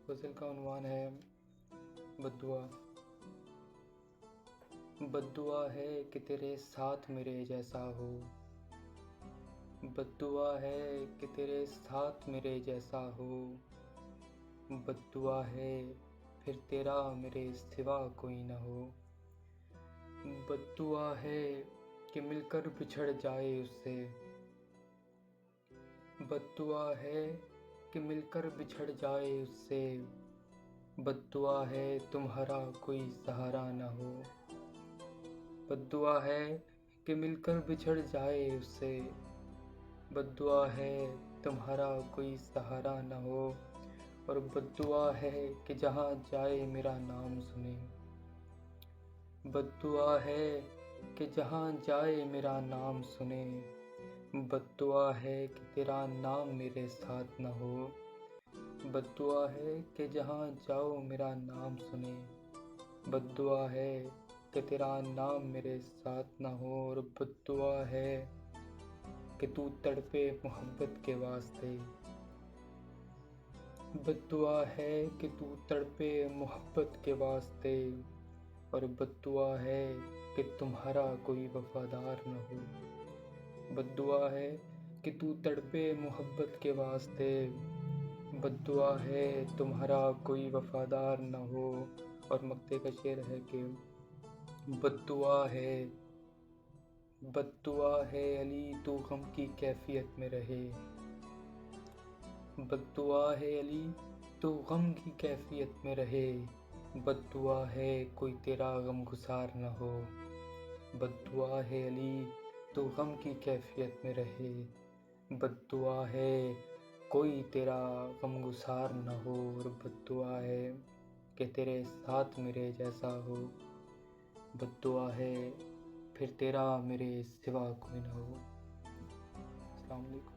غزل کا عنوان ہے بد دعا۔ بد دعا ہے کہ تیرے ساتھ میرے جیسا ہو، بد دعا ہے کہ تیرے ساتھ میرے جیسا ہو، بد دعا ہے پھر تیرا میرے سوا کوئی نہ ہو، بد دعا ہے کہ مل کر بچھڑ جائے اس سے، بد دعا ہے کہ مل کر بچھڑ جائے اس سے، بد دعا ہے تمہارا کوئی سہارا نہ ہو، بد دعا ہے کہ مل کر بچھڑ جائے اس سے، بد دعا ہے تمہارا کوئی سہارا نہ ہو، اور بد دعا ہے کہ جہاں جائے میرا نام سنے، بد دعا ہے کہ جہاں جائے میرا نام سنے، بد دعا ہے کہ تیرا نام میرے ساتھ نہ ہو، بد دعا ہے کہ جہاں جاؤ میرا نام سنے، بد دعا ہے کہ تیرا نام میرے ساتھ نہ ہو، اور بد دعا ہے کہ تو تڑپے محبت کے واسطے، بد دعا ہے کہ تو تڑپے محبت کے واسطے، اور بد دعا ہے کہ تمہارا کوئی وفادار نہ ہو، بد دعا ہے کہ تو تڑپے محبت کے واسطے، بد دعا ہے تمہارا کوئی وفادار نہ ہو، اور مقطع کا شعر ہے کہ بد دعا ہے علی تو غم کی کیفیت میں رہے، بد دعا ہے علی تو غم کی کیفیت میں رہے، بد دعا ہے کوئی تیرا غم گسار نہ ہو، بد دعا ہے علی تو غم کی کیفیت میں رہے، بد دعا ہے کوئی تیرا غم گسار نہ ہو، اور بد دعا ہے کہ تیرے ساتھ میرے جیسا ہو، بد دعا ہے پھر تیرا میرے سوا کوئی نہ ہو۔ السلام علیکم۔